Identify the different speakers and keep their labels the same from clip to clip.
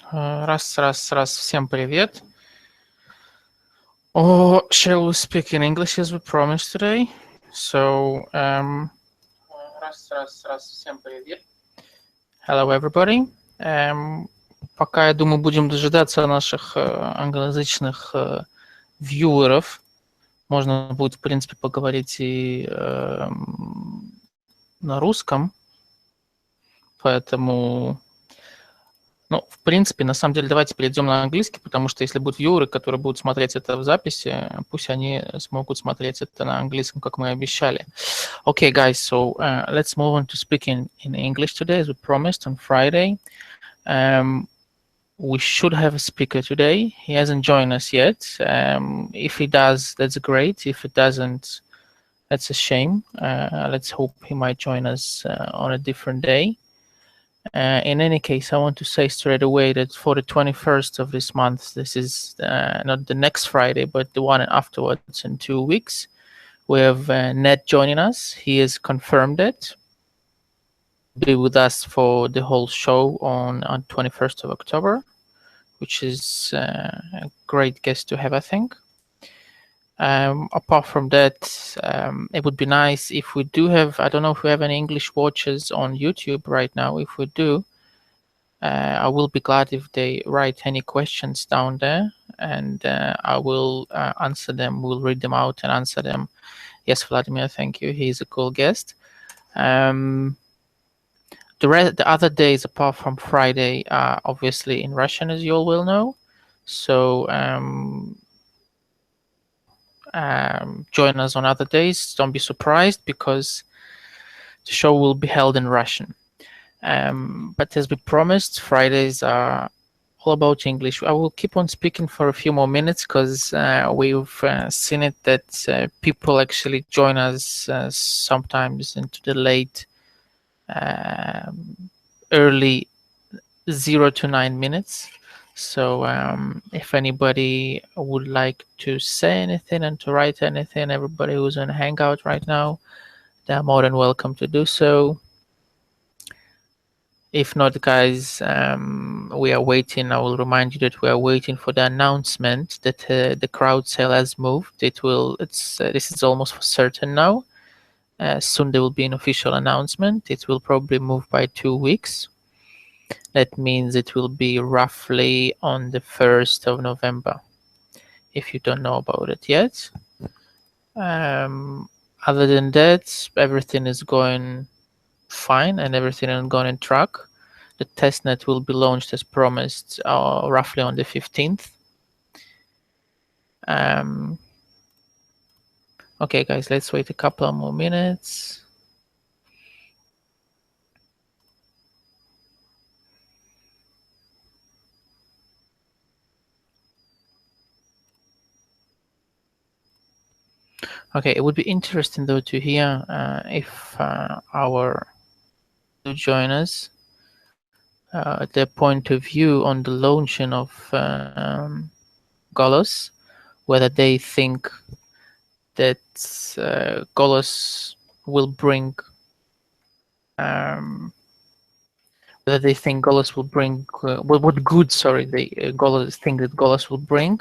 Speaker 1: Всем привет. Oh, shall we speak in English as we promised today? So, всем привет. Hello, everybody. Пока, я думаю, будем дожидаться наших англоязычных вьюеров. Можно будет, в принципе, поговорить и на русском. Поэтому... Ну, в принципе, на самом деле, давайте перейдем на английский, потому что если будут вьюеры, которые будут смотреть это в записи, пусть они смогут смотреть это на английском, как мы и обещали. Okay, guys, so let's move on to speaking in English today, as we promised on Friday. We should have a speaker today. He hasn't joined us yet. If he does, that's great. If it doesn't, that's a shame. Let's hope he might join us on a different day. In any case, I want to say straight away that for the 21st of this month, this is not the next Friday, but the one afterwards in 2 weeks, we have Ned joining us. He has confirmed it. Be with us for the whole show on 21st of October, which is a great guest to have, I think. Apart from that, it would be nice if we do have, I don't know if we have any English watchers on YouTube right now. If we do, I will be glad if they write any questions down there, and I will answer them. We'll read them out and answer them. Yes, Vladimir, thank you. He's a cool guest. The other days apart from Friday are obviously in Russian, as you all will know. So join us on other days. Don't be surprised, because the show will be held in Russian. But as we promised, Fridays are all about English. I will keep on speaking for a few more minutes, because we've seen it that people actually join us sometimes into the late, early 0 to 9 minutes. So if anybody would like to say anything and to write anything, everybody who's on Hangout right now, they're more than welcome to do so. If not, guys, we are waiting. I will remind you that we are waiting for the announcement that the crowd sale has moved. This is almost for certain now. Soon there will be an official announcement. It will probably move by 2 weeks. That means it will be roughly on the 1st of November, if you don't know about it yet. Other than that, everything is going fine and everything is going on track. The testnet will be launched as promised roughly on the 15th. Okay, guys, let's wait a couple of more minutes. Okay, it would be interesting though to hear if our joiners their point of view on the launching of GOLOS, whether they think that GOLOS will bring whether they think GOLOS will bring what good, sorry, they GOLOS think that GOLOS will bring.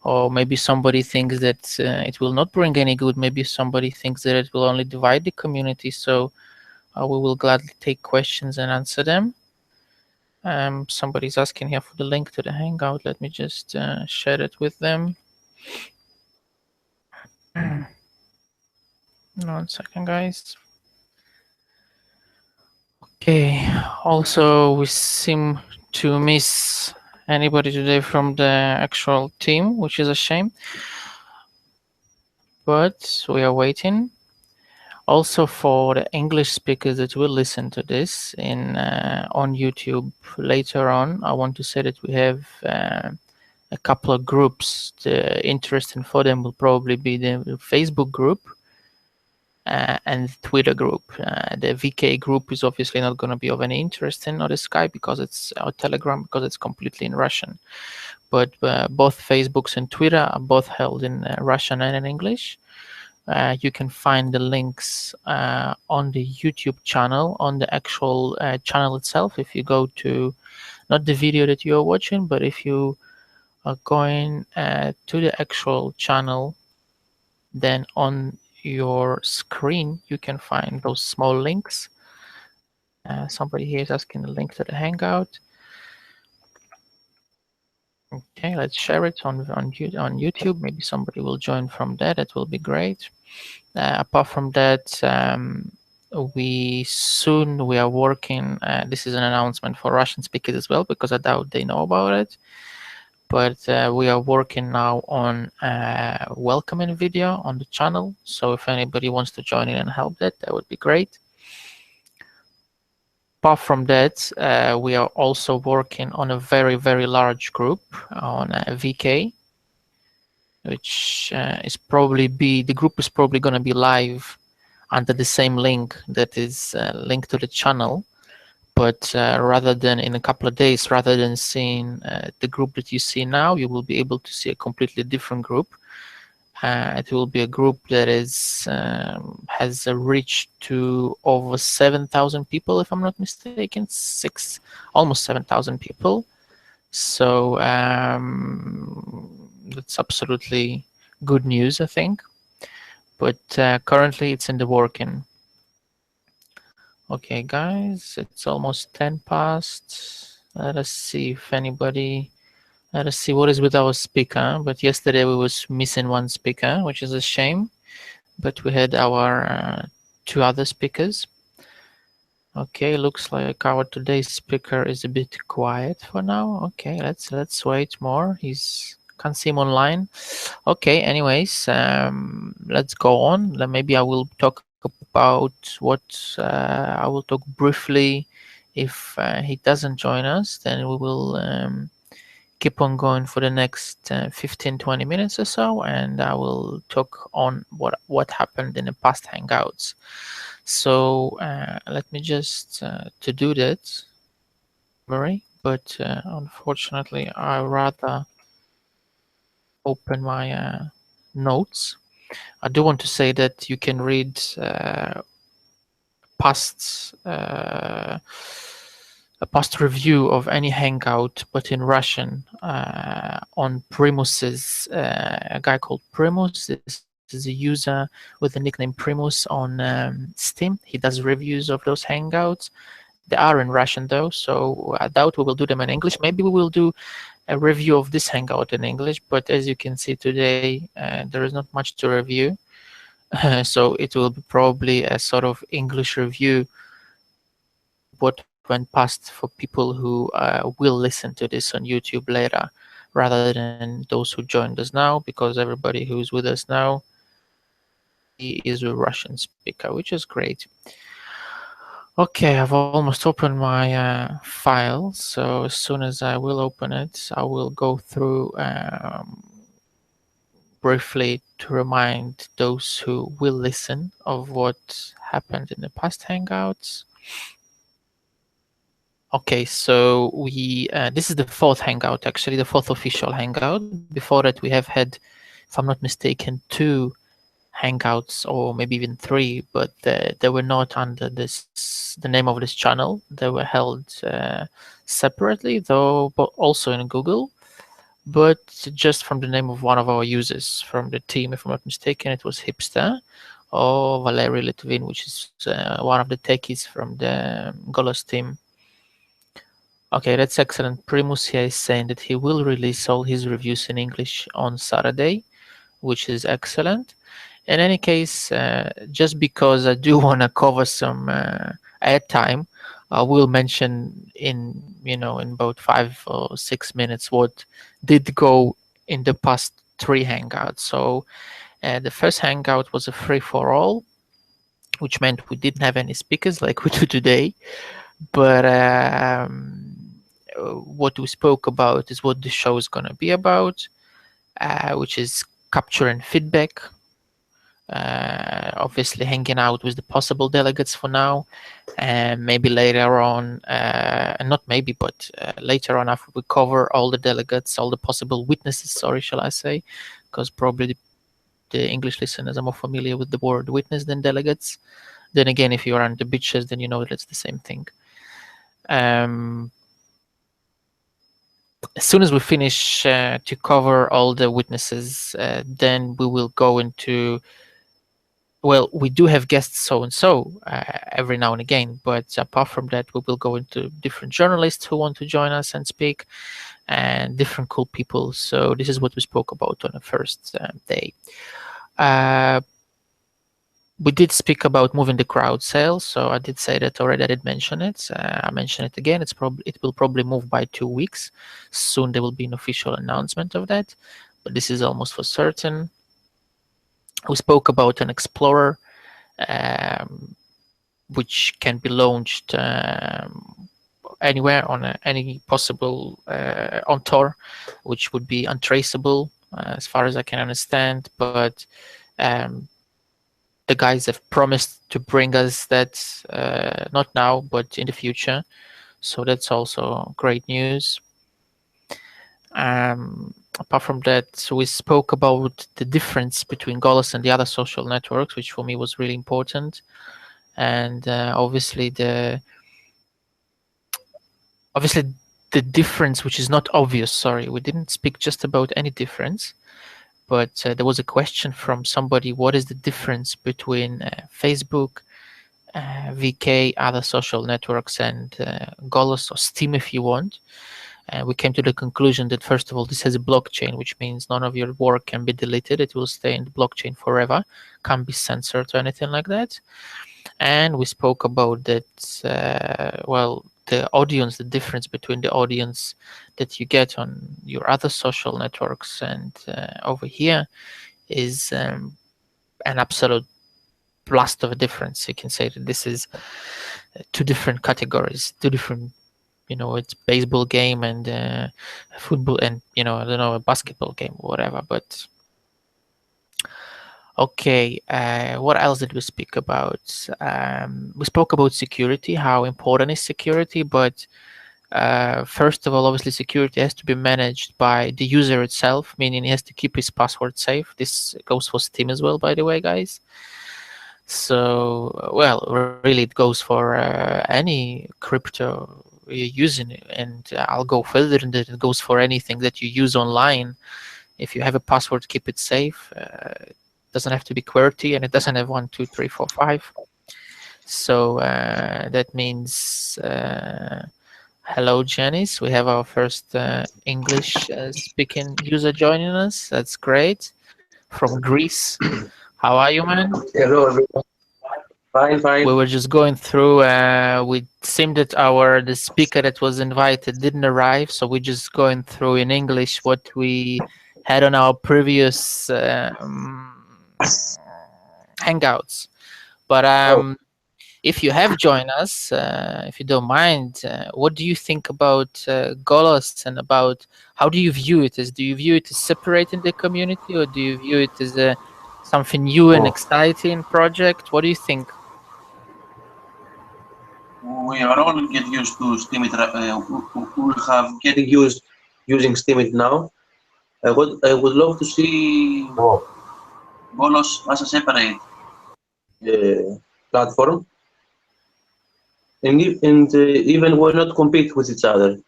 Speaker 1: Or maybe somebody thinks that it will not bring any good. Maybe somebody thinks that it will only divide the community. So we will gladly take questions and answer them. Somebody's asking here for the link to the Hangout. Let me just share it with them. 1 second, guys. Okay. Also, we seem to miss anybody today from the actual team, which is a shame, but we are waiting. Also, for the English speakers that will listen to this on YouTube later on, I want to say that we have a couple of groups. The interesting for them will probably be the Facebook group and Twitter group. The VK group is obviously not going to be of any interest in, or the Skype, because it's our Telegram, because it's completely in Russian. But both Facebooks and Twitter are both held in Russian and in English. You can find the links on the YouTube channel, on the actual channel itself. If you go to not the video that you are watching, but if you are going to the actual channel, then on your screen you can find those small links. Somebody here is asking a link to the Hangout. Okay, let's share it on YouTube. Maybe somebody will join from there. That will be great. Apart from that, we are working. This is an announcement for Russian speakers as well, because I doubt they know about it. But we are working now on a welcoming video on the channel. So if anybody wants to join in and help that would be great. Apart from that, we are also working on a very, very large group on VK, which is probably the group is probably going to be live under the same link that is linked to the channel. But rather than in a couple of days, rather than seeing the group that you see now, you will be able to see a completely different group. It will be a group that is has a reach to over 7,000 people, if I'm not mistaken, almost 7,000 people. So that's absolutely good news, I think. But currently, it's in the working. Okay, guys, it's almost 10 past. Let us see if anybody. Let us see what is with our speaker. But yesterday we was missing one speaker, which is a shame. But we had our 2 other speakers. Okay, looks like our today's speaker is a bit quiet for now. Okay, let's wait more. Can't see him online. Okay, anyways, let's go on. Maybe I will talk about I will talk briefly. If he doesn't join us, then we will keep on going for the next 15-20 minutes or so, and I will talk on what happened in the past Hangouts. So let me just to do that, but unfortunately I rather open my notes. I do want to say that you can read a past review of any Hangout, but in Russian, on Primus's, a guy called Primus. This is a user with the nickname Primus on Steam. He does reviews of those Hangouts. They are in Russian though, so I doubt we will do them in English. Maybe we will do a review of this Hangout in English, but as you can see today, there is not much to review. So it will be probably a sort of English review what went past for people who will listen to this on YouTube later, rather than those who joined us now, because everybody who's with us now is a Russian speaker, which is great. Okay, I've almost opened my file, so as soon as I will open it, I will go through briefly to remind those who will listen of what happened in the past Hangouts. Okay, so we this is the 4th Hangout, actually, the 4th official Hangout. Before that, we have had, if I'm not mistaken, 2 Hangouts, or maybe even 3, but they were not under the name of this channel. They were held separately, though, but also in Google, but just from the name of one of our users from the team. If I'm not mistaken, it was Hipster or Valery Litvin, which is one of the techies from the GOLOS team. Okay, that's excellent. Primus here is saying that he will release all his reviews in English on Saturday, which is excellent. In any case, just because I do want to cover some airtime, I will mention in about 5 or 6 minutes what did go in the past 3 Hangouts. So the first Hangout was a free-for-all, which meant we didn't have any speakers like we do today, but what we spoke about is what the show is going to be about, which is capturing feedback, obviously hanging out with the possible delegates for now, and maybe later on, not maybe, but later on, after we cover all the delegates, all the possible witnesses, sorry, shall I say, because probably the English listeners are more familiar with the word witness than delegates. Then again, if you are on the beaches, then you know that it's the same thing. as soon as we finish to cover all the witnesses, then we will go into, well, we do have guests so-and-so every now and again, but apart from that, we will go into different journalists who want to join us and speak, and different cool people. So this is what we spoke about on the first day. We did speak about moving the crowd sales, so I did say that already. I did mention it. I mention it again. It will probably move by 2 weeks. Soon there will be an official announcement of that, but this is almost for certain. We spoke about an Explorer, which can be launched anywhere on any possible on Tor, which would be untraceable as far as I can understand, but the guys have promised to bring us that, not now, but in the future. So that's also great news. Apart from that, we spoke about the difference between GOLOS and the other social networks, which for me was really important. And obviously the difference, which is not obvious, sorry, we didn't speak just about any difference, but there was a question from somebody: what is the difference between Facebook, VK, other social networks, and GOLOS, or Steam if you want? We came to the conclusion that, first of all, this has a blockchain, which means none of your work can be deleted. It will stay in the blockchain forever, can't be censored or anything like that. And we spoke about that, well, the audience, the difference between the audience that you get on your other social networks and over here is an absolute blast of a difference. You can say that this is two different categories, two different, it's baseball game and football and, I don't know, a basketball game or whatever. But okay, what else did we speak about? We spoke about security, how important is security, but first of all, obviously security has to be managed by the user itself, meaning he has to keep his password safe. This goes for Steam as well, by the way, guys. So, well, really it goes for any crypto you're using, and I'll go further than that. It goes for anything that you use online. If you have a password, keep it safe. It doesn't have to be QWERTY, and it doesn't have 1, 2, 3, 4, 5. So that means hello, Janice. We have our first English speaking user joining us. That's great. From Greece. How are you, man?
Speaker 2: Hello, everyone. Fine, fine.
Speaker 1: We were just going through. We seemed that the speaker that was invited didn't arrive, so we're just going through in English what we had on our previous Hangouts. But if you have joined us, if you don't mind, what do you think about GOLOS, and about how do you view it? Do you view it as separating the community, or do you view it as something new and exciting project? What do you think?
Speaker 2: We are all get used to Steemit. We have getting used using Steemit now. I would love to see GOLOS as a separate platform, and even why not compete with each other?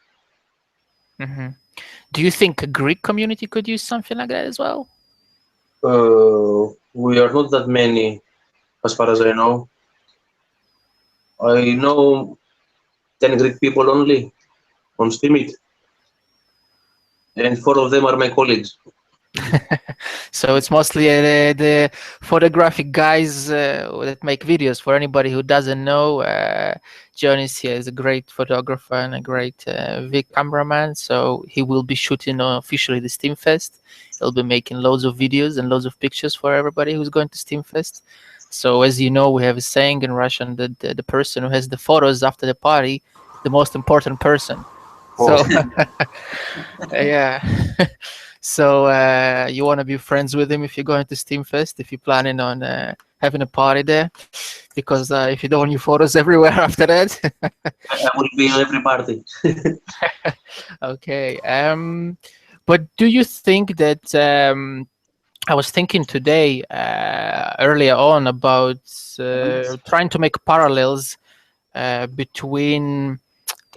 Speaker 1: Mm-hmm. Do you think a Greek community could use something like that as well?
Speaker 2: We are not that many, as far as I know. I know 10 Greek people only on Steemit, and 4 of them are my colleagues.
Speaker 1: So it's mostly the photographic guys that make videos. For anybody who doesn't know, Jonas here is a great photographer and a great cameraman. So he will be shooting officially the Steamfest. He'll be making loads of videos and loads of pictures for everybody who's going to Steamfest. So as you know, we have a saying in Russian that the person who has the photos after the party, the most important person. So yeah. So you want to be friends with him if you're going to Steamfest, if you're planning on having a party there, because if you don't want your photos everywhere after that.
Speaker 2: I will be in every party.
Speaker 1: Okay. But do you think that I was thinking today earlier on about trying to make parallels between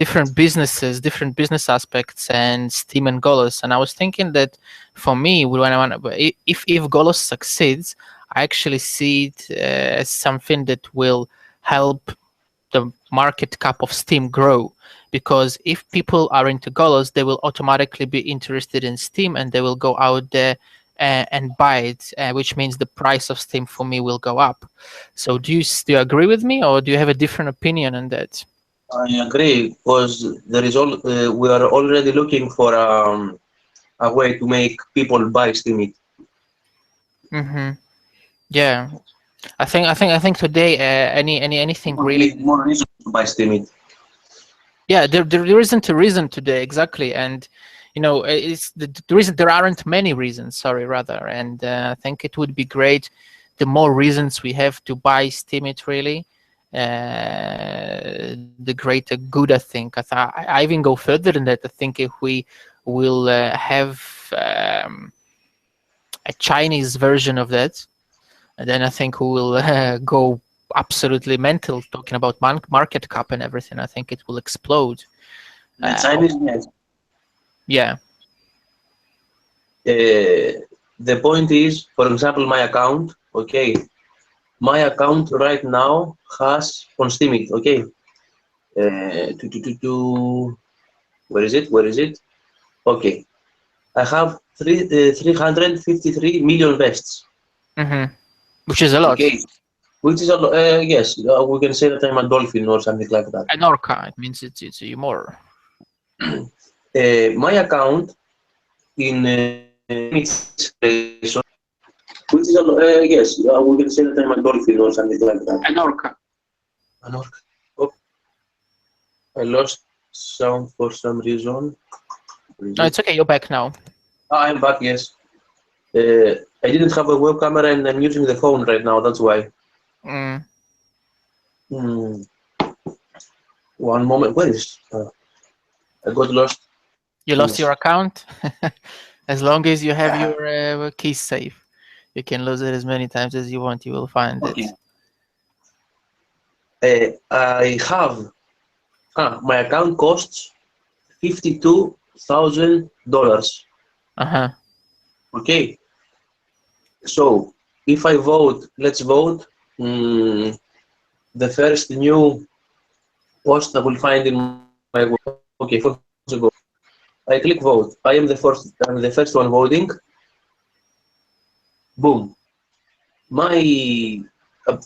Speaker 1: different businesses, different business aspects, and Steam and GOLOS. And I was thinking that for me, when I want, if GOLOS succeeds, I actually see it as something that will help the market cap of Steam grow. Because if people are into GOLOS, they will automatically be interested in Steam, and they will go out there and buy it, which means the price of Steam for me will go up. So do you agree with me, or do you have a different opinion on that?
Speaker 2: I agree, because there is we are already looking for a way to make people buy Steam.
Speaker 1: Yeah, I think today anything really
Speaker 2: more reason to buy Steam.
Speaker 1: Yeah, there isn't a reason today, exactly, and it's the reason. There aren't many reasons, sorry, rather, and I think it would be great the more reasons we have to buy Steemit, really, the greater good. I think. I even go further than that. I think if we will have a Chinese version of that, then I think we will go absolutely mental talking about market cap and everything. I think it will explode.
Speaker 2: The Chinese, yes.
Speaker 1: Yeah.
Speaker 2: The point is, for example, my account. Okay, my account right now has on Steemit. Okay, where is it? Where is it? Okay, I have 353 million vests.
Speaker 1: Which is a lot.
Speaker 2: Okay, which is a lot. Yes, we can say that I'm a dolphin or something like that.
Speaker 1: An orca. It means it's more.
Speaker 2: My account in which is a yes, we can say that I'm a dolphin or something like that.
Speaker 1: An orca.
Speaker 2: An orca. Oh, I lost sound for some reason.
Speaker 1: No, it's okay. You're back now.
Speaker 2: I'm back. Yes. I didn't have a web camera and I'm using the phone right now. That's why. One moment. Where is? I got lost.
Speaker 1: You lost your account. As long as you have your keys safe, you can lose it as many times as you want. You will find it.
Speaker 2: I have my account costs $52,000. Okay. So if I vote, let's vote. The first new post I will find in my okay. Go. I click vote. I am the first. I'm the first one voting. Boom. My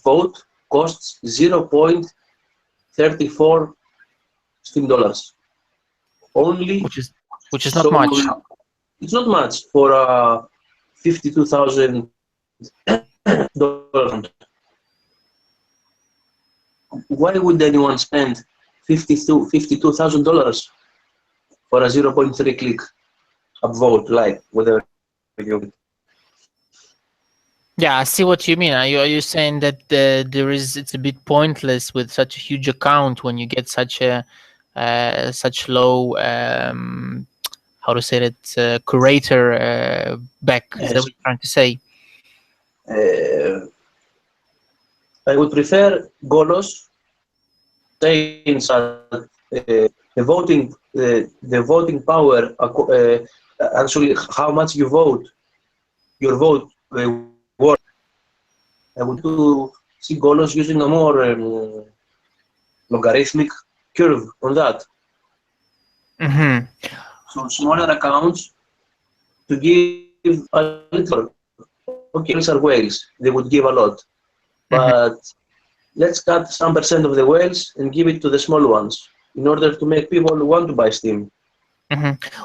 Speaker 2: vote costs $0.34 Steam dollars. Only.
Speaker 1: Which is not much.
Speaker 2: It's not much for $52,000. Why would anyone spend $52,000 for a 0.3 click upvote, like whatever you?
Speaker 1: Yeah, I see what you mean. Are you saying that it's a bit pointless with such a huge account when you get such a such low how to say that curator back? Is that what you're trying to say?
Speaker 2: I would prefer GOLOS saying that the voting power, actually how much you vote, your vote worth. I would to see GOLOS using a more logarithmic curve on that. So smaller accounts to give a little. Okay, are whales. They would give a lot, but let's cut some percent of the whales and give it to the small ones in order to make people want to buy Steam.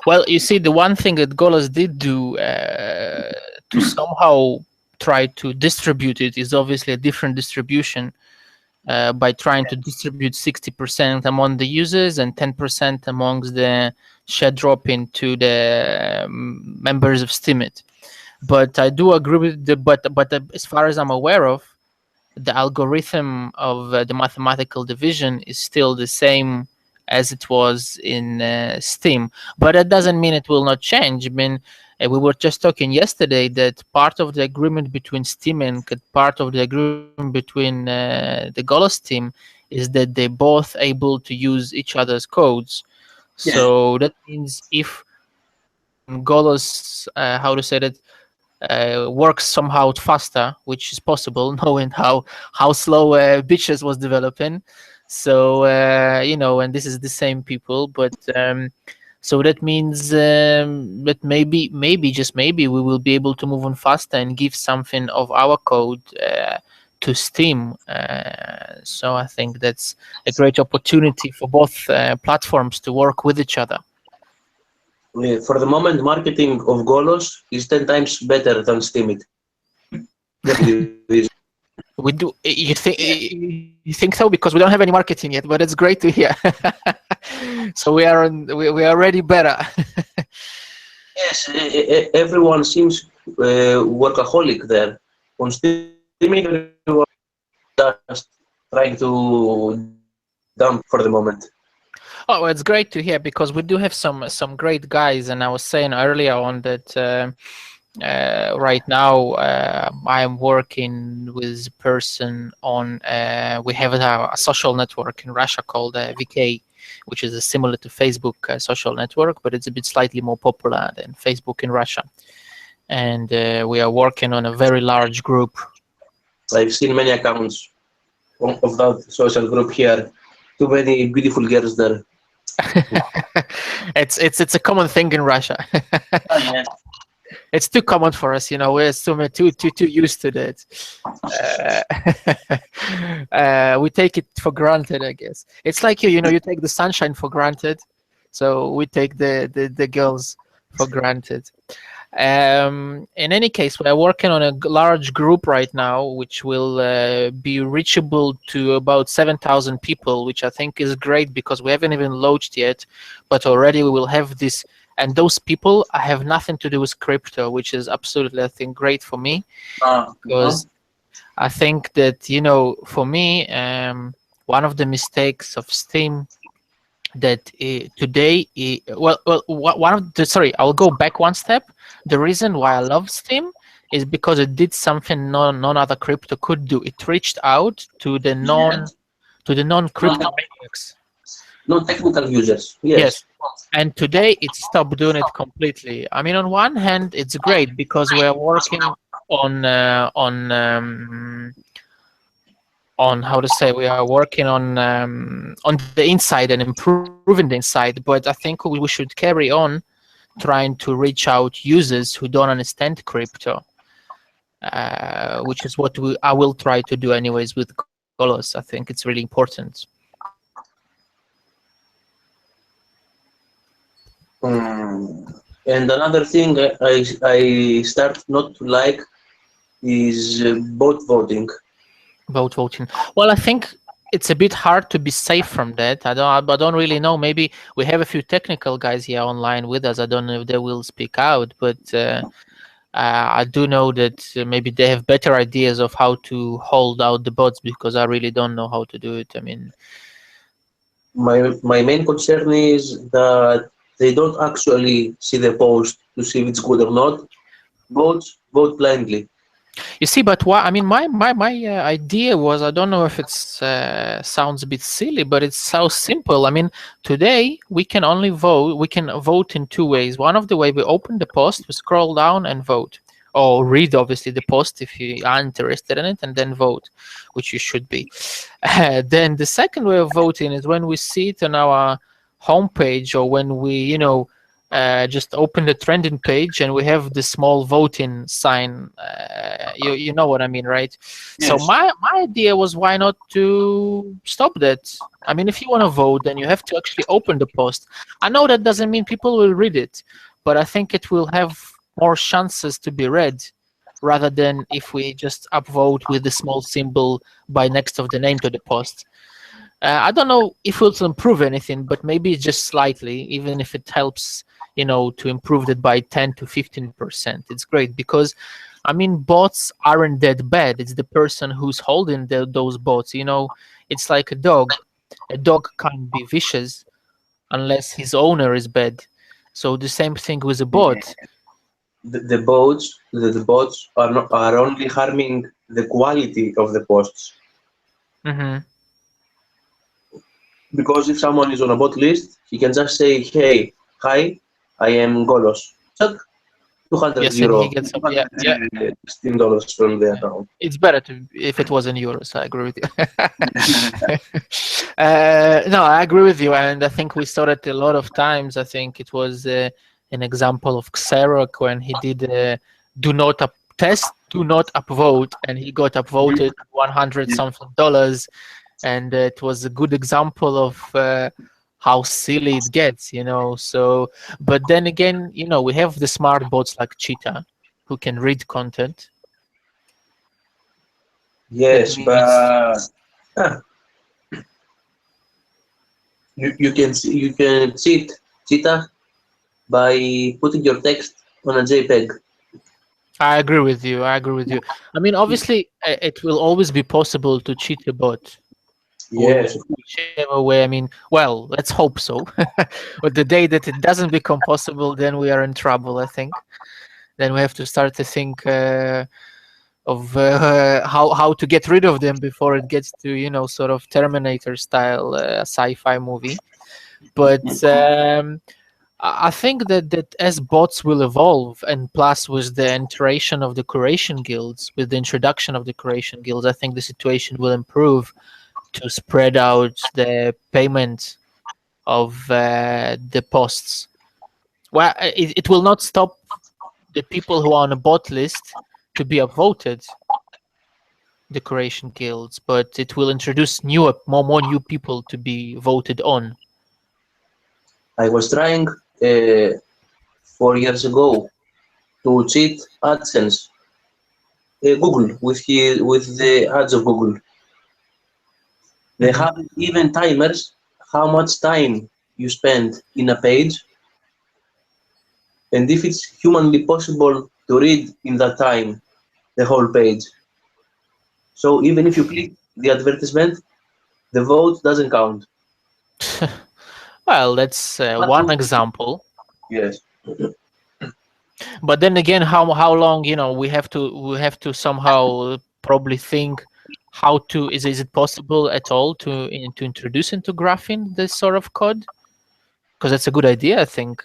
Speaker 1: Well, you see, the one thing that GOLOS did do to somehow try to distribute it is obviously a different distribution by trying to distribute 60% among the users and 10% amongst the share dropping to the members of Steemit. But I do agree with but as far as I'm aware of, the algorithm of the mathematical division is still the same as it was in Steam. But that doesn't mean it will not change. I mean, we were just talking yesterday that part of the agreement between Steam and part of the agreement between the GOLOS team is that they're both able to use each other's codes.
Speaker 2: Yes.
Speaker 1: So that means if Golos, how to say that, works somehow faster, which is possible, knowing how slow Bitches was developing. So you know, and this is the same people, but so that means that maybe just maybe we will be able to move on faster and give something of our code to Steam. So I think that's a great opportunity for both platforms to work with each other.
Speaker 2: For the moment, marketing of Golos is 10 times better than Steemit.
Speaker 1: We do. You think so? Because we don't have any marketing yet, but it's great to hear. So we are already better.
Speaker 2: Yes, everyone seems workaholic there. On Steemit, everyone just trying to dump for the moment.
Speaker 1: Oh, it's great to hear, because we do have some great guys, and I was saying earlier on that right now I am working with a person on we have a social network in Russia called VK, which is similar to Facebook social network, but it's a bit slightly more popular than Facebook in Russia. And we are working on a very large group.
Speaker 2: I've seen many accounts of that social group here. Too many beautiful girls there.
Speaker 1: It's a common thing in Russia.
Speaker 2: Oh, yeah.
Speaker 1: It's too common for us, you know. We're too used to that. We take it for granted, I guess. It's like you know, you take the sunshine for granted, so we take the girls for granted. In any case, we are working on a large group right now, which will be reachable to about 7,000 people, which I think is great, because we haven't even launched yet, but already we will have this. And those people have nothing to do with crypto, which is absolutely, I think, great for me, because I think that, you know, for me, one of the mistakes of Steam that today, one of the, sorry, I'll go back one step. The reason why I love Steam is because it did something none other crypto could do. It reached out to the non-crypto maniacs.
Speaker 2: Non-technical users, yes.
Speaker 1: And today it stopped doing it completely. I mean, on one hand, it's great because we're working on how to say, we are working on the inside and improving the inside. But I think we should carry on trying to reach out users who don't understand crypto, which is what I will try to do anyways with Golos. I think it's really important.
Speaker 2: And another thing I start not to like is bot voting.
Speaker 1: Vote voting. Well, I think it's a bit hard to be safe from that. I don't really know. Maybe we have a few technical guys here online with us. I don't know if they will speak out, but I do know that maybe they have better ideas of how to hold out the bots, because I really don't know how to do it. I mean,
Speaker 2: my main concern is that they don't actually see the post to see if it's good or not. Bots vote blindly.
Speaker 1: you see, but why? I mean, my idea was, I don't know if it's sounds a bit silly, but it's so simple. I mean, today we can only vote. We can vote in two ways. One of the way, we open the post, we scroll down and vote, or read obviously the post if you are interested in it, and then vote, which you should be. Then the second way of voting is when we see it on our homepage, or when we, you know, just open the trending page and we have the small voting sign. You know what I mean, right? Yes. So my idea was, why not to stop that? I mean, if you want to vote, then you have to actually open the post. I know that doesn't mean people will read it, but I think it will have more chances to be read, rather than if we just upvote with the small symbol by next of the name to the post. I don't know if it will improve anything, but maybe just slightly, even if it helps, you know, to improve it by 10 to 15%. It's great, because, I mean, bots aren't that bad. It's the person who's holding those bots. You know, it's like a dog. A dog can't be vicious unless his owner is bad. So the same thing with a bot.
Speaker 2: The bots are only harming the quality of the posts.
Speaker 1: Mm-hmm.
Speaker 2: Because if someone is on a bot list, he can just say, "Hey, hi, I am Golos." Chuck, 200
Speaker 1: Yes, and he
Speaker 2: euro,
Speaker 1: gets some. Yeah,
Speaker 2: 200
Speaker 1: yeah.
Speaker 2: $16 from the
Speaker 1: Yeah.
Speaker 2: account.
Speaker 1: It's better to if it was in euros. I agree with you. No, I agree with you, and I think we saw it a lot of times. I think it was an example of Xerox when he did do not up test, do not upvote, and he got upvoted 100 something dollars, and it was a good example of how silly it gets, you know. So, but then again, you know, we have the smart bots like Cheetah who can read content. That
Speaker 2: Yes,
Speaker 1: means
Speaker 2: but ah, you can cheat cheetah by putting your text on a JPEG.
Speaker 1: I agree with you. I agree with you. I mean, obviously, it will always be possible to cheat a bot,
Speaker 2: Yes, of course.
Speaker 1: whichever way. I mean, well, let's hope so. But the day that it doesn't become possible, then we are in trouble, I think. Then we have to start to think of how to get rid of them before it gets to, you know, sort of Terminator style sci-fi movie. But I think that as bots will evolve, and plus with the iteration of the curation guilds, with the introduction of the curation guilds, I think the situation will improve to spread out the payment of the posts. Well, it will not stop the people who are on a bot list to be upvoted, the curation guilds, but it will introduce more new people to be voted on.
Speaker 2: I was trying 4 years ago to cheat AdSense, Google with the ads of Google. They
Speaker 1: Mhm.
Speaker 2: have even timers how much time you spend in a page, and if it's humanly possible to read in that time the whole page. So even if you click the advertisement, the vote doesn't count.
Speaker 1: Well, that's
Speaker 2: But
Speaker 1: one example.
Speaker 2: yes,
Speaker 1: But then again, how long, you know, we have to somehow probably think how to is it possible at all to introduce into graphing this sort of code? Because that's a good idea, I think.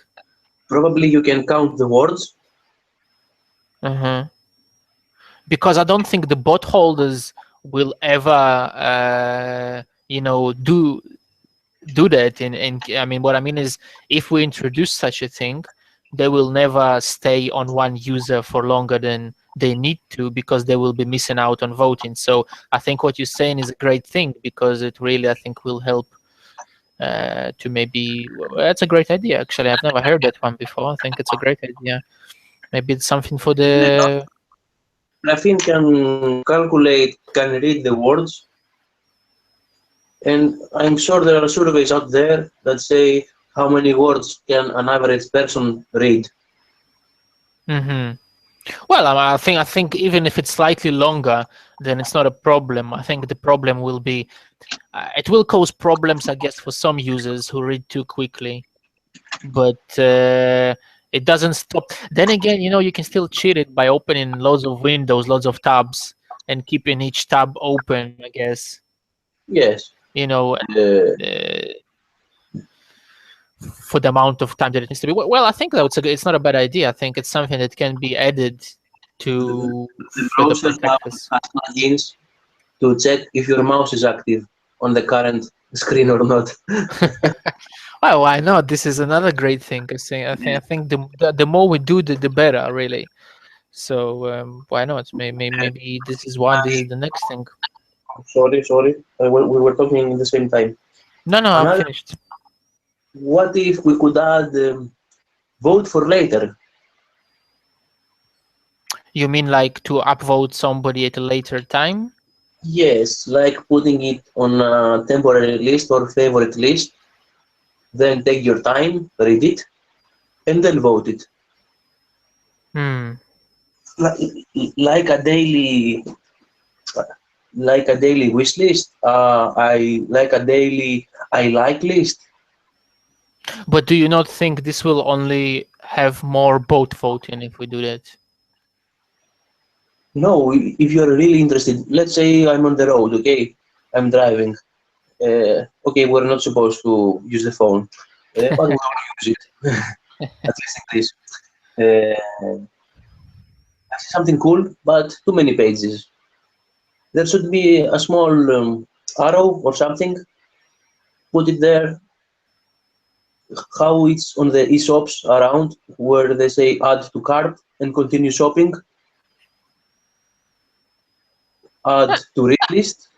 Speaker 2: probably you can count the words.
Speaker 1: uh Because I don't think the bot holders will ever you know do that in I mean, what I mean is, if we introduce such a thing, they will never stay on one user for longer than they need to, because they will be missing out on voting. So I think what you're saying is a great thing, because it really, I think, will help to maybe that's a great idea. Actually, I've never heard that one before. I think it's a great idea. Maybe it's something for the
Speaker 2: Graphene can read the words, and I'm sure there are surveys out there that say how many words can an average person read.
Speaker 1: Mhm. Well, I think even if it's slightly longer, then it's not a problem. I think the problem will be it will cause problems, I guess, for some users who read too quickly, but it doesn't stop. Then again, you know, you can still cheat it by opening loads of windows, loads of tabs, and keeping each tab open, I guess.
Speaker 2: Yes,
Speaker 1: You know,
Speaker 2: uh,
Speaker 1: uh, for the amount of time that it needs to be. Well, I think that it's not a bad idea. I think it's something that can be added
Speaker 2: the,
Speaker 1: to
Speaker 2: the
Speaker 1: further
Speaker 2: browser
Speaker 1: protect us.
Speaker 2: has plugins to check if your mouse is active on the current screen or not.
Speaker 1: Well, why not? This is another great thing. I think the more we do, the better, really. So why not? Maybe this is one. This is the next thing.
Speaker 2: Sorry, we were talking at the same time.
Speaker 1: No, no, I'm
Speaker 2: Another,
Speaker 1: finished.
Speaker 2: what if we could add vote for later?
Speaker 1: You mean like to upvote somebody at a later time?
Speaker 2: Yes, like putting it on a temporary list or favorite list, then take your time, read it, and then vote it.
Speaker 1: Hmm.
Speaker 2: Like, like a daily, like a daily wish list. I like a daily I like list.
Speaker 1: But do you not think this will only have more bot voting if we do that?
Speaker 2: No, if you're really interested, let's say I'm on the road, okay, I'm driving, Okay, we're not supposed to use the phone, but we all use it, at least in Greece. I see something cool, but too many pages. There should be a small arrow or something. Put it there. How it's on the e-shops around, where they say add to cart and continue shopping. Add to read list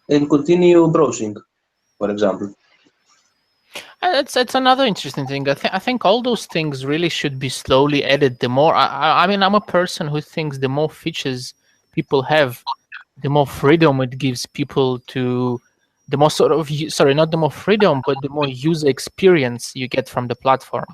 Speaker 2: and continue browsing, for example.
Speaker 1: That's another interesting thing. I think all those things really should be slowly added. The more I mean, I'm a person who thinks the more features people have, the more freedom it gives people to, the more sort of sorry, not the more freedom, but the more user experience you get from the platform.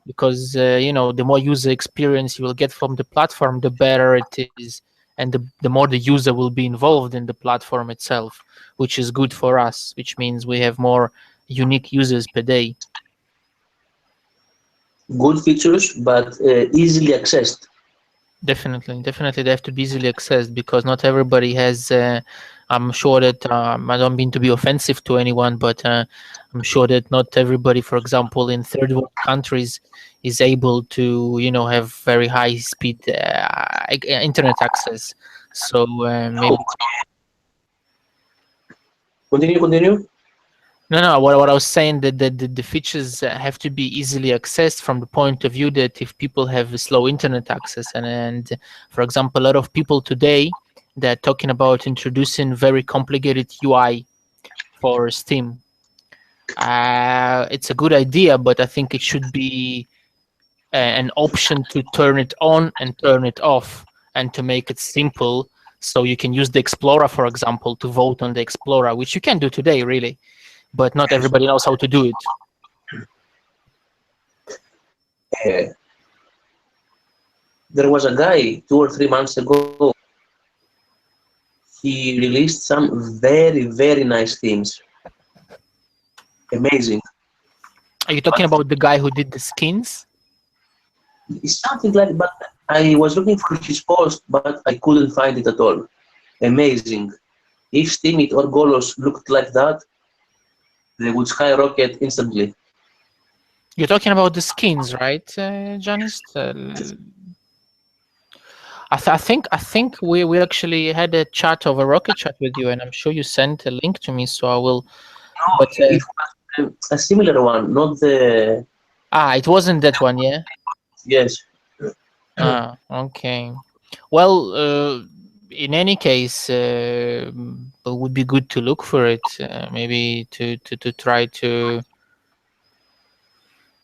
Speaker 1: Because you know, the more user experience you will get from the platform, the better it is, and the more the user will be involved in the platform itself, which is good for us, which means we have more unique users per day.
Speaker 2: Good features, but easily accessed.
Speaker 1: Definitely, they have to be easily accessed, because not everybody has. I'm sure that I don't mean to be offensive to anyone, but I'm sure that not everybody, for example, in third world countries, is able to, you know, have very high speed internet access. So maybe.
Speaker 2: Continue.
Speaker 1: No. What I was saying, that the features have to be easily accessed from the point of view that if people have a slow internet access, and for example, a lot of people today, they're talking about introducing very complicated UI for Steam. It's a good idea, but I think it should be an option to turn it on and turn it off, and to make it simple, so you can use the Explorer, for example, to vote on the Explorer, which you can do today, really. But not everybody knows how to do it.
Speaker 2: There was a guy 2 or 3 months ago. He released some very, very nice themes. Amazing.
Speaker 1: Are you talking about the guy who did the skins?
Speaker 2: It's something like, but I was looking for his post, but I couldn't find it at all. Amazing. If Steemit or Golos looked like that, they would skyrocket instantly.
Speaker 1: You're talking about the skins, right, Janis? I think we actually had a chat over Rocket Chat with you, and I'm sure you sent a link to me, so I will.
Speaker 2: No,
Speaker 1: but
Speaker 2: it was a similar one, not the.
Speaker 1: It wasn't that one, yeah.
Speaker 2: Yes.
Speaker 1: Okay. Well, in any case, it would be good to look for it, maybe to try to.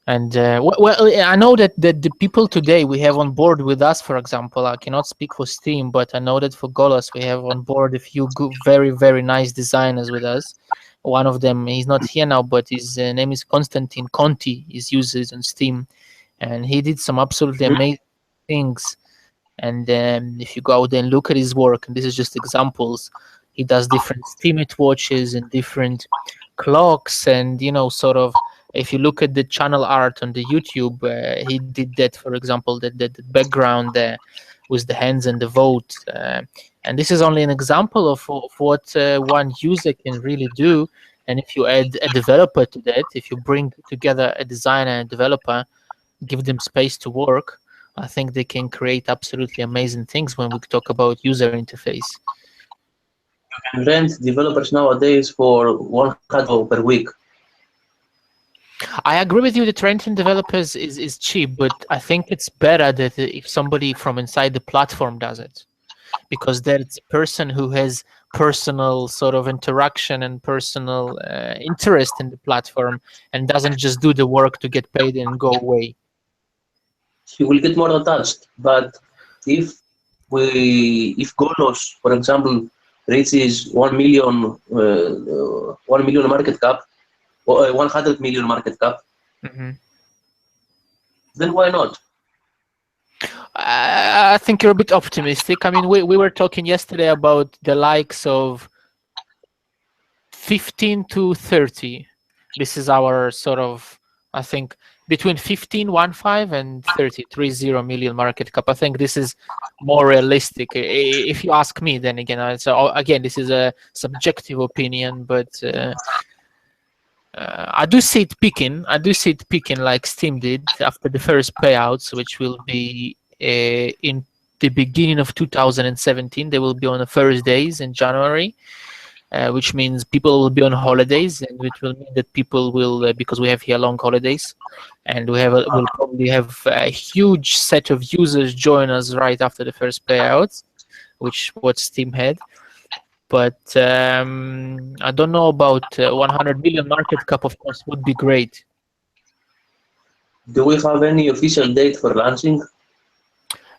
Speaker 1: And well, I know that the people today we have on board with us, for example, I cannot speak for Steam, but I know that for Golos we have on board a few good, very, very nice designers with us. One of them, he's not here now, but his name is Konstantin Conti. He's used on Steam, and he did some absolutely amazing things. And if you go out there and look at his work, and this is just examples, he does different Steemit watches and different clocks, and you know, sort of. If you look at the channel art on the YouTube, he did that, for example, the background there with the hands and the vote. And this is only an example of what one user can really do. And if you add a developer to that, if you bring together a designer and a developer, give them space to work, I think they can create absolutely amazing things when we talk about user interface.
Speaker 2: You can rent developers nowadays for $100 per week.
Speaker 1: I agree with you that renting developers is cheap, but I think it's better that if somebody from inside the platform does it, because that's a person who has personal sort of interaction and personal interest in the platform, and doesn't just do the work to get paid and go away.
Speaker 2: You will get more attached. But if Golos, for example, reaches 1 million, 1 million market cap, or 100 million market cap, then why not?
Speaker 1: I think you're a bit optimistic. I mean, we were talking yesterday about the likes of 15 to 30. This is our sort of I think between 15 and 30 million market cap. I think this is more realistic. If you ask me, then again, so again, this is a subjective opinion, but I do see it peaking. I do see it peaking like Steam did after the first payouts, which will be in the beginning of 2017. They will be on the first days in January. Which means people will be on holidays, and which will mean that people will, because we have here long holidays, and we'll probably have a huge set of users join us right after the first payouts, which what Steam had. But I don't know about 100 million market cap. Of course, would be great.
Speaker 2: Do we have any official date for launching?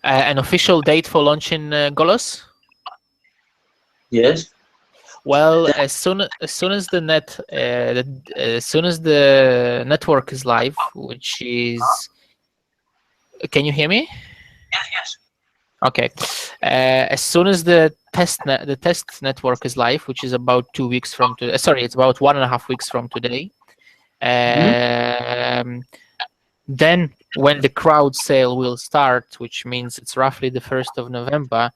Speaker 1: An official date for launching GOLOS?
Speaker 2: Yes.
Speaker 1: Well, as soon as the network is live, which is, can you hear me?
Speaker 2: Yes.
Speaker 1: Okay. As soon as the test network is live, which is about 2 weeks from today. Sorry, it's about 1.5 weeks from today. Then when the crowd sale will start, which means it's roughly the 1st of November.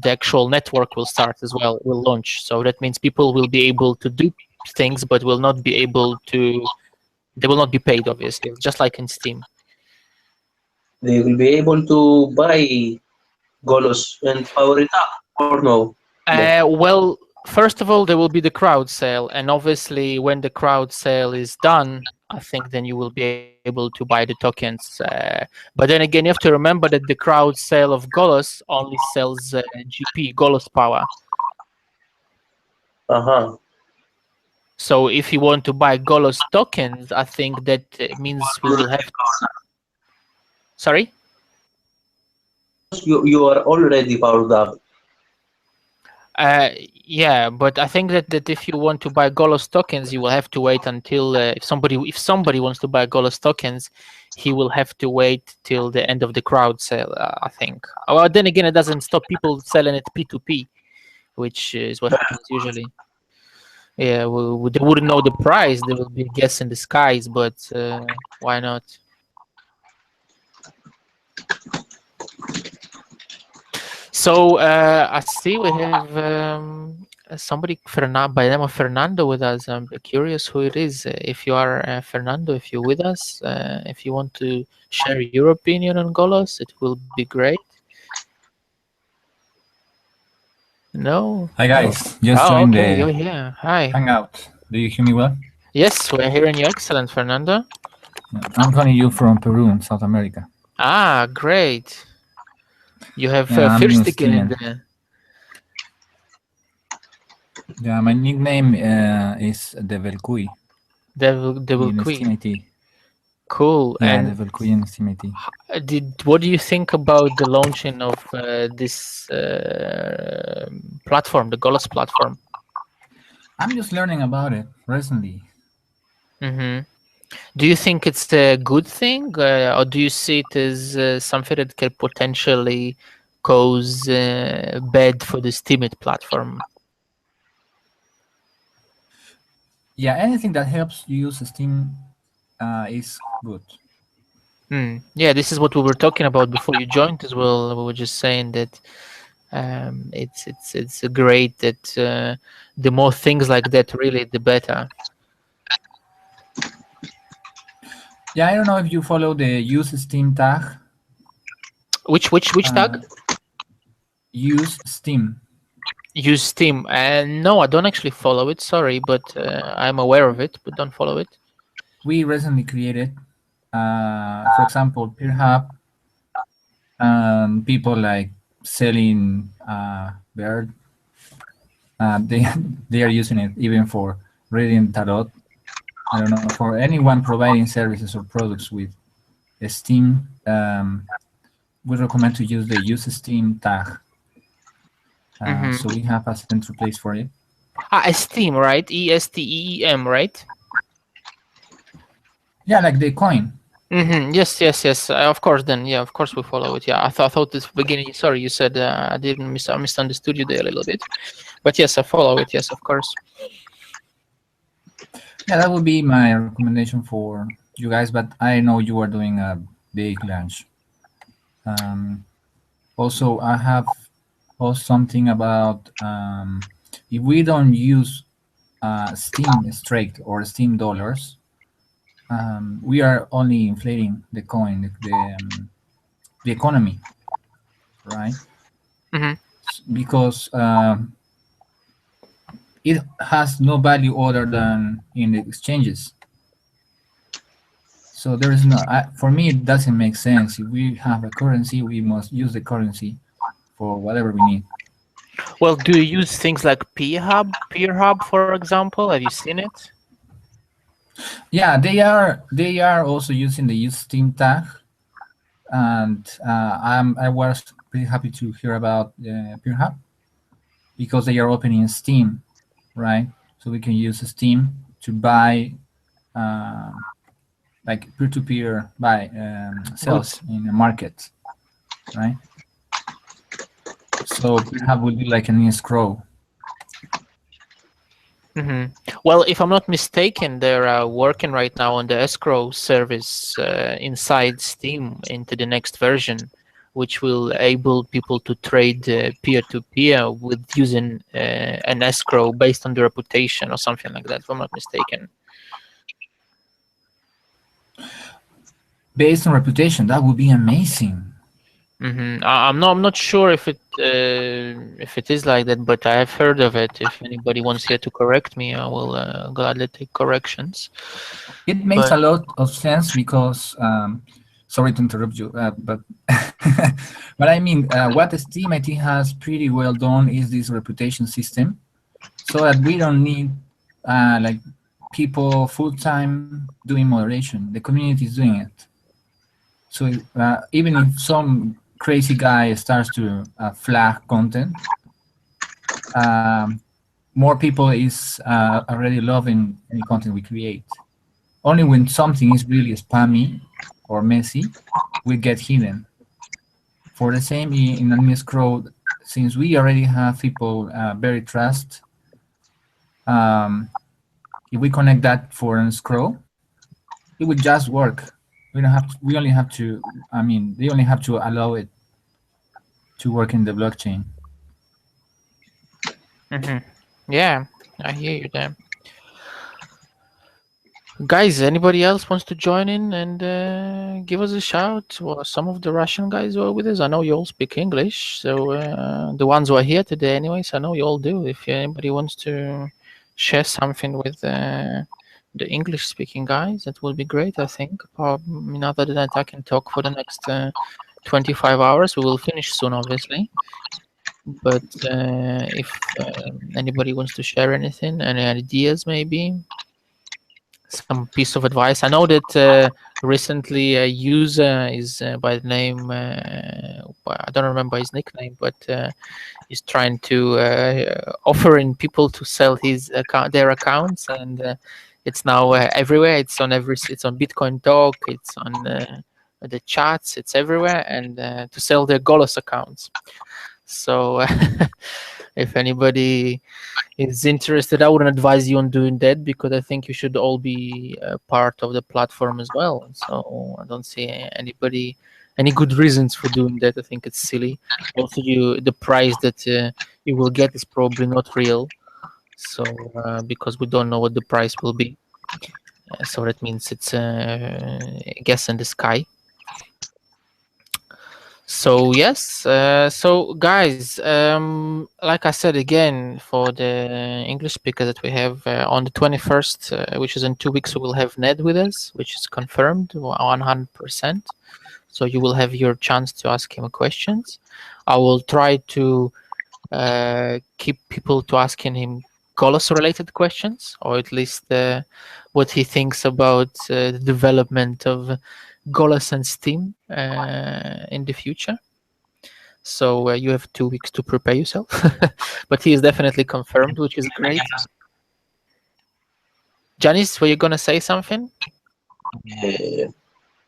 Speaker 1: The actual network will start as well, will launch. So that means people will be able to do things, but will not be able to, they will not be paid, obviously, just like in Steam.
Speaker 2: They will be able to buy GOLOS and power it up, or no?
Speaker 1: Well, first of all, there will be the crowd sale. And obviously, when the crowd sale is done, I think then you will be able to buy the tokens. But then again, you have to remember that the crowd sale of GOLOS only sells GP, GOLOS power. So if you want to buy GOLOS tokens, I think that means we will have... Sorry?
Speaker 2: You are already powered up.
Speaker 1: Yeah, but I think that if you want to buy GOLOS tokens, you will have to wait until if somebody wants to buy GOLOS tokens, he will have to wait till the end of the crowd sale. I think. Well, then again, it doesn't stop people selling it P2P, which is what happens usually. Yeah, well, they wouldn't know the price; they will be guessing the skies. But why not? So I see we have somebody by the name of Fernando with us. I'm curious who it is. If you are Fernando, if you're with us, if you want to share your opinion on GOLOS, it will be great. No.
Speaker 3: Hi guys, just joined
Speaker 1: you're
Speaker 3: the
Speaker 1: here. Hi.
Speaker 3: Hangout. Do you hear me well?
Speaker 1: Yes, we're hearing you excellent, Fernando.
Speaker 3: I'm calling you from Peru, South America.
Speaker 1: Ah, great. You have
Speaker 3: I'm
Speaker 1: first in there.
Speaker 3: Yeah, my nickname is Develcui.
Speaker 1: Develcui. Cool.
Speaker 3: Yeah,
Speaker 1: and
Speaker 3: Develcui in Steam.
Speaker 1: What do you think about the launching of this platform, the GOLOS platform?
Speaker 3: I'm just learning about it recently.
Speaker 1: Do you think it's a good thing, or do you see it as something that can potentially cause bad for the Steemit platform?
Speaker 3: Yeah, anything that helps you use Steam is good.
Speaker 1: Yeah, this is what we were talking about before you joined as well. We were just saying that it's great that the more things like that, really, the better.
Speaker 3: Yeah, I don't know if you follow the use Steam tag.
Speaker 1: Which tag?
Speaker 3: Use Steam.
Speaker 1: Use Steam. No, I don't actually follow it. Sorry, but I'm aware of it, but don't follow it.
Speaker 3: We recently created, for example, PeerHub, and people like selling Bird. They are using it even for reading tarot. I don't know, for anyone providing services or products with Steam, we recommend to use the use Steam tag. So we have a central place for it.
Speaker 1: Steam, right? ESTEEM, right?
Speaker 3: Yeah, like the coin.
Speaker 1: Yes. Of course, then. Yeah, of course we follow it. Yeah, I thought this beginning. Sorry, you said I didn't misunderstood you there a little bit. But yes, I follow it. Yes, of course.
Speaker 3: Yeah, that would be my recommendation for you guys, but I know you are doing a big lunch. Also, I have also something about if we don't use Steam straight or Steam dollars, we are only inflating the coin, the economy, right?
Speaker 1: Mm-hmm.
Speaker 3: Because it has no value other than in the exchanges. So there is no, for me, it doesn't make sense. If we have a currency, we must use the currency for whatever we need.
Speaker 1: Well, do you use things like PeerHub, for example? Have you seen it?
Speaker 3: Yeah, they are also using the use Steam tag, and I was pretty happy to hear about PeerHub because they are opening Steam, right? So we can use Steam to buy like peer-to-peer buy sales
Speaker 1: Goods.
Speaker 3: in the market, right? So PeerHub will be like an escrow.
Speaker 1: Mm-hmm. Well, if I'm not mistaken, they're working right now on the escrow service inside Steam into the next version, which will enable people to trade peer-to-peer with using an escrow based on the reputation or something like that, if I'm not mistaken.
Speaker 3: Based on reputation, that would be amazing.
Speaker 1: Mm-hmm. I'm not sure if it is like that, but I have heard of it. If anybody wants here to correct me, I will gladly take corrections.
Speaker 3: It makes a lot of sense because, sorry to interrupt you, but but I mean, what Steam I think has pretty well done is this reputation system, so that we don't need like people full time doing moderation. The community is doing it. So even if some crazy guy starts to flag content, more people is already loving any content we create. Only when something is really spammy or messy, we get hidden. For the same in anime scroll, since we already have people very trust, if we connect that for an scroll, it would just work. We don't have to, we only have to, I mean, they only have to allow it to work in the blockchain.
Speaker 1: Mm-hmm. Yeah, I hear you there. Guys, anybody else wants to join in and give us a shout? Or some of the Russian guys who are with us. I know you all speak English, so the ones who are here today, anyways, I know you all do. If anybody wants to share something with the English-speaking guys, that would be great. I think. I mean, other than that, I can talk for the next 25 hours. We will finish soon, obviously. But if anybody wants to share anything, any ideas, maybe some piece of advice. I know that recently a user is by the name, I don't remember his nickname, but he's trying to offering people to sell his their accounts, and it's now everywhere. It's on it's on Bitcoin Talk. It's on the chats. It's everywhere, and to sell their GOLOS accounts. So if anybody is interested, I wouldn't advise you on doing that, because I think you should all be part of the platform as well. So I don't see any good reasons for doing that. I think it's silly. Also, the price that you will get is probably not real. So because we don't know what the price will be, so that means it's a guess in the sky. So yes, so guys, like I said again, for the English speaker that we have on the 21st, which is in 2 weeks, we will have Ned with us, which is confirmed 100%. So you will have your chance to ask him questions. I will try to keep people to asking him GOLOS-related questions, or at least what he thinks about the development of GOLOS and Steam in the future. So you have 2 weeks to prepare yourself. But he is definitely confirmed, which is great. Janice, were you going to say something?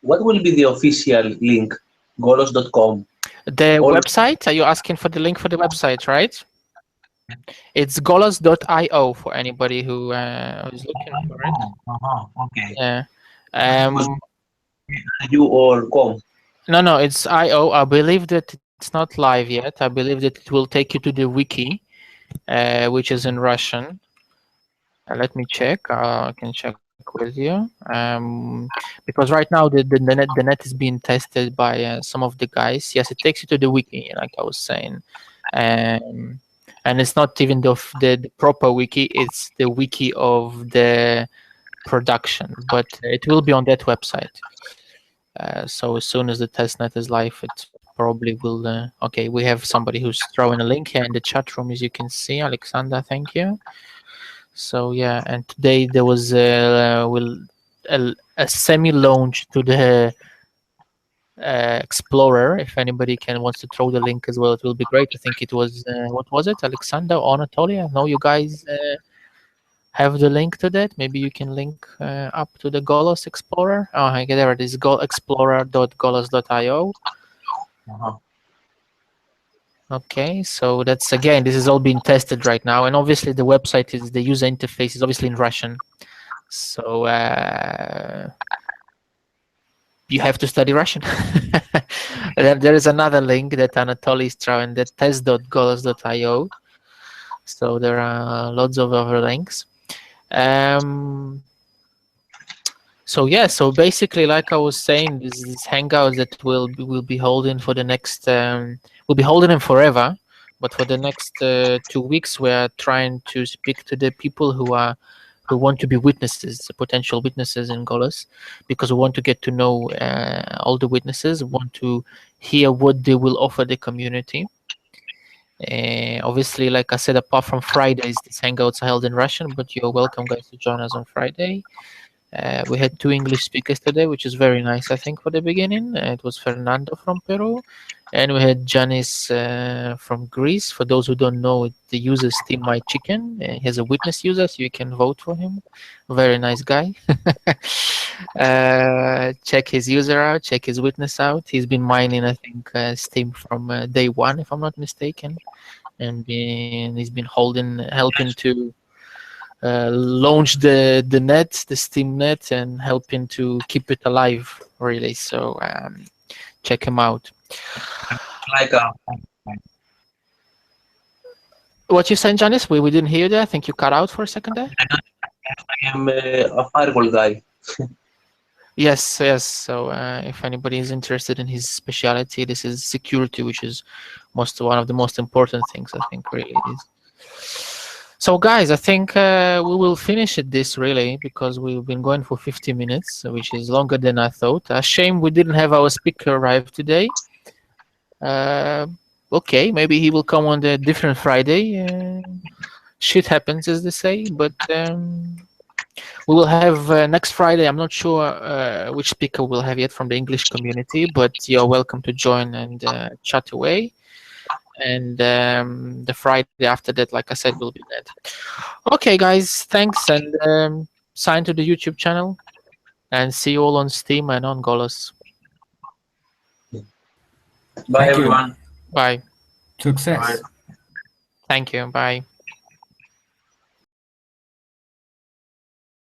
Speaker 2: What will be the official link? GOLOS.com.
Speaker 1: The website? Are you asking for the link for the website, right? It's golos.io for anybody who is looking for it.
Speaker 2: Okay.
Speaker 1: Yeah.
Speaker 2: You or com?
Speaker 1: No, it's IO. I believe that it's not live yet. I believe that it will take you to the wiki, which is in Russian. Let me check. I can check with you. Because right now the net is being tested by some of the guys. Yes, it takes you to the wiki, like I was saying. And it's not even the proper wiki, it's the wiki of the production, but it will be on that website. So as soon as the testnet is live, it probably will. Okay, we have somebody who's throwing a link here in the chat room, as you can see. Alexander, thank you. So yeah, and today there was a semi-launch to the Explorer. If anybody wants to throw the link as well, it will be great. I think it was what was it, Alexander or Anatoly? I know you guys have the link to that. Maybe you can link up to the GOLOS Explorer. Oh, I get there. It is explorer.golos.io. Okay, so that's again, this is all being tested right now, and obviously the website is the user interface is obviously in Russian, so you have to study Russian. There is another link that Anatoly is throwing, that test.golos.io. So there are lots of other links. So yeah, so basically, like I was saying, this Hangout that we'll be holding for the next, we'll be holding them forever, but for the next 2 weeks, we are trying to speak to the people who want to be witnesses, potential witnesses in GOLOS, because we want to get to know all the witnesses, want to hear what they will offer the community. Obviously, like I said, apart from Fridays, these Hangouts are held in Russian, but you're welcome, guys, to join us on Friday. We had 2 English speakers today, which is very nice, I think, for the beginning. It was Fernando from Peru, and we had Janis from Greece. For those who don't know, the user is Steam My Chicken. He has a witness user, so you can vote for him. Very nice guy. Check his user out, check his witness out. He's been mining, I think, Steam from day one, if I'm not mistaken, and he's been helping to launch the Steam net, and helping to keep it alive, really. So check him out.
Speaker 2: Like
Speaker 1: What you saying, Janice? We didn't hear that. I think you cut out for a second there.
Speaker 2: I am a firewall guy.
Speaker 1: Yes. So if anybody is interested in his specialty, this is security, which is one of the most important things, I think, really is. So guys, I think we will finish this really, because we've been going for 50 minutes, which is longer than I thought. A shame we didn't have our speaker arrive today. Okay, maybe he will come on a different Friday. Shit happens, as they say, but we will have next Friday. I'm not sure which speaker we'll have yet from the English community, but you're welcome to join and chat away. And the Friday after that, like I said, will be that. Okay, guys, thanks, and sign to the YouTube channel, and see you all on Steam and on GOLOS.
Speaker 2: Bye, everyone.
Speaker 1: Bye.
Speaker 3: Success.
Speaker 2: Bye.
Speaker 1: Thank you. Bye.